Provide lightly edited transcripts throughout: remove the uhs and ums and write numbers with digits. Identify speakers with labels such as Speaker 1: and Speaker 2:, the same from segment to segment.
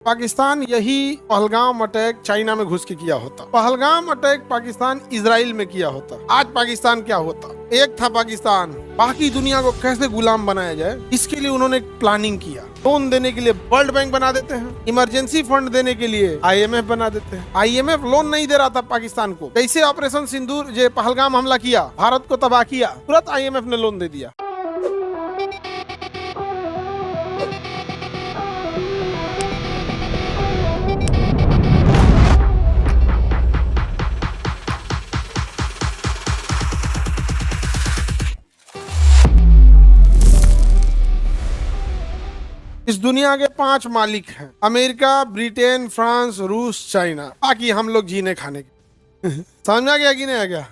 Speaker 1: पाकिस्तान यही Pahalgam attack China में घुस के किया होता। पहलगाम अटैक पाकिस्तान इजराइल में किया होता। आज पाकिस्तान क्या होता? एक था पाकिस्तान, बाकी दुनिया को कैसे गुलाम बनाया जाए इसके लिए उन्होंने एक प्लानिंग किया। लोन देने के लिए वर्ल्ड बैंक बना देते हैं, इमरजेंसी फंड देने के लिए IMF बना देते हैं। IMF लोन नहीं दे रहा था पाकिस्तान को। कैसे ऑपरेशन सिंदूर जो पहलगाम हमला किया, भारत को तबाह किया, तुरंत IMF ने लोन दे दिया। इस दुनिया के 5 मालिक हैं, अमेरिका, ब्रिटेन, फ्रांस, रूस, चाइना। बाकी हम लोग जीने खाने के समझ में आ गया कि नहीं आ गया?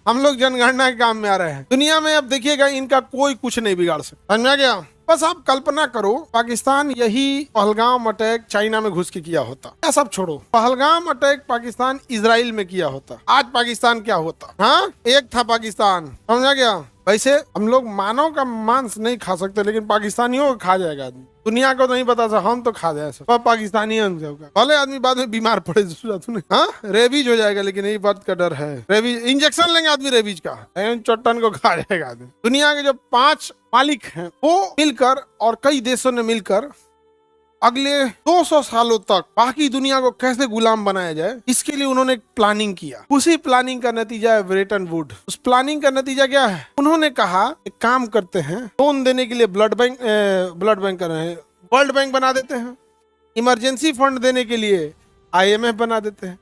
Speaker 1: हम लोग जनगणना के काम में आ रहे हैं। दुनिया में अब देखिएगा इनका कोई कुछ नहीं बिगाड़ सकता। समझ में आ गया? बस आप कल्पना करो, पाकिस्तान यही पहलगाम अटैक चाइना में घुस के किया होता। या सब छोड़ो, पहलगाम अटैक पाकिस्तान इजराइल में किया होता, आज पाकिस्तान क्या होता? हाँ, एक था पाकिस्तान। समझ आ गया? वैसे हम लोग मानव का मांस नहीं खा सकते, लेकिन पाकिस्तानियों को खा जाएगा आदमी। दुनिया को नहीं पता था, हम तो खा जाए सब पाकिस्तानी भले आदमी बाद में बीमार पड़े। हाँ, रेबीज हो जाएगा, लेकिन यही बात का डर है। रेबीज इंजेक्शन लेंगे आदमी रेबीज का, चट्टन को खा जाएगा आदमी। दुनिया के जो 5 मालिक हैं वो मिलकर और कई देशों ने मिलकर अगले 200 सालों तक बाकी दुनिया को कैसे गुलाम बनाया जाए इसके लिए उन्होंने एक प्लानिंग किया। उसी प्लानिंग का नतीजा है ब्रेटन वुड। उस प्लानिंग का नतीजा क्या है? उन्होंने कहा एक काम करते हैं, लोन देने के लिए ब्लड बैंक कर रहे हैं, वर्ल्ड बैंक बना देते हैं, इमरजेंसी फंड देने के लिए IMF बना देते हैं,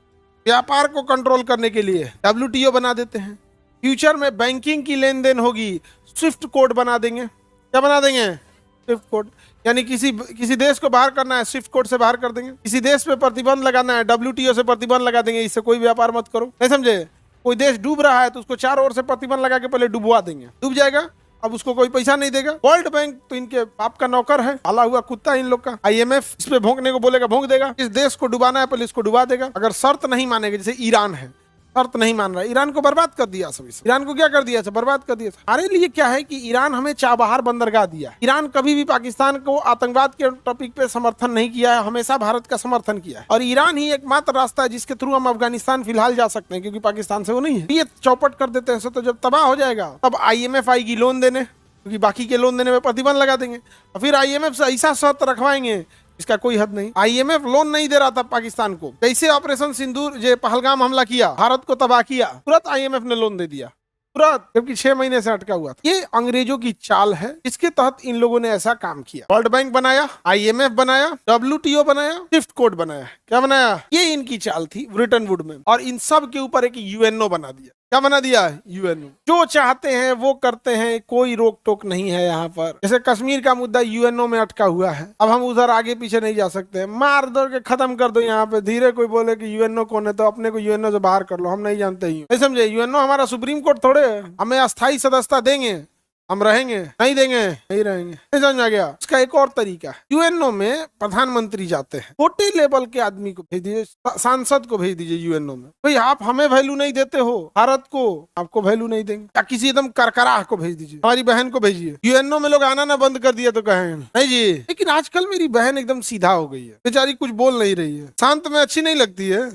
Speaker 1: व्यापार को कंट्रोल करने के लिए WTO बना देते हैं, फ्यूचर में बैंकिंग की लेन देन होगी, स्विफ्ट कोड बना देंगे। क्या बना देंगे? Swift code. यानी किसी देश को बाहर करना है, स्विफ्ट कोड से बाहर कर देंगे। किसी देश पे प्रतिबंध लगाना है, WTO से प्रतिबंध लगा देंगे, इससे कोई व्यापार मत करो। नहीं समझे? कोई देश डूब रहा है तो उसको चारों ओर से प्रतिबंध लगा के पहले डुबवा देंगे, डूब जाएगा, अब उसको कोई पैसा नहीं देगा। वर्ल्ड बैंक तो इनके बाप का नौकर है, पाला हुआ कुत्ता है इन लोग का। IMF इस पे भोंकने को बोलेगा भोंक देगा। इस देश को डुबाना है पहले इसको डुबा देगा। अगर शर्त नहीं मानेगा, जैसे ईरान है, शर्त नहीं मान रहा, ईरान को बर्बाद कर दिया सब। ईरान को क्या कर दिया? बर्बाद कर दिया। हमारे लिए क्या है कि ईरान हमें चाबहार बंदरगाह दिया। ईरान कभी भी पाकिस्तान को आतंकवाद के टॉपिक पे समर्थन नहीं किया है, हमेशा भारत का समर्थन किया है। और ईरान ही एकमात्र रास्ता है जिसके थ्रू हम अफगानिस्तान फिलहाल जा सकते हैं, क्योंकि पाकिस्तान से वो नहीं है। ये चौपट कर देते हैं तो जब तबाह हो जाएगा तब IMF आएगी लोन देने, क्योंकि बाकी के लोन देने में प्रतिबंध लगा देंगे। और फिर IMF से ऐसा शर्त रखवाएंगे इसका कोई हद नहीं। IMF लोन नहीं दे रहा था पाकिस्तान को। कैसे ऑपरेशन सिंदूर जो पहलगाम हमला किया, भारत को तबाह किया, तुरंत IMF ने लोन दे दिया, तुरंत, जबकि 6 महीने से अटका हुआ था। ये अंग्रेजों की चाल है, इसके तहत इन लोगों ने ऐसा काम किया। वर्ल्ड बैंक बनाया, IMF बनाया, WTO बनाया, स्विफ्ट कोड बनाया। क्या बनाया? ये इनकी चाल थी ब्रिटेन वुड में। और इन सब के ऊपर एक UNO बना दिया। क्या बना दिया? UNO। जो चाहते हैं वो करते हैं, कोई रोक टोक नहीं है यहाँ पर। जैसे कश्मीर का मुद्दा UNO में अटका हुआ है, अब हम उधर आगे पीछे नहीं जा सकते। मार दो के खत्म कर दो यहाँ पे। धीरे कोई बोले कि UNO कौन है तो अपने को UNO से बाहर कर लो, हम नहीं जानते ही। नहीं समझे? UNO हमारा सुप्रीम कोर्ट थोड़े है। हमें अस्थायी सदस्यता देंगे, हम रहेंगे, नहीं देंगे नहीं रहेंगे। नहीं समझ आ गया? इसका एक और तरीका है, UNO में प्रधानमंत्री जाते हैं, छोटे लेवल के आदमी को भेज दीजिए, सांसद को भेज दीजिए UNO में। भाई आप हमें वैल्यू नहीं देते हो, भारत को, आपको वैल्यू नहीं देंगे। या किसी एकदम करकराह को भेज दीजिए, हमारी बहन को भेजिए। UNO में लोग आना ना बंद कर दिया तो कहें नहीं जी। लेकिन आजकल मेरी बहन एकदम सीधा हो गई है, बेचारी कुछ बोल नहीं रही है, शांत में अच्छी नहीं लगती है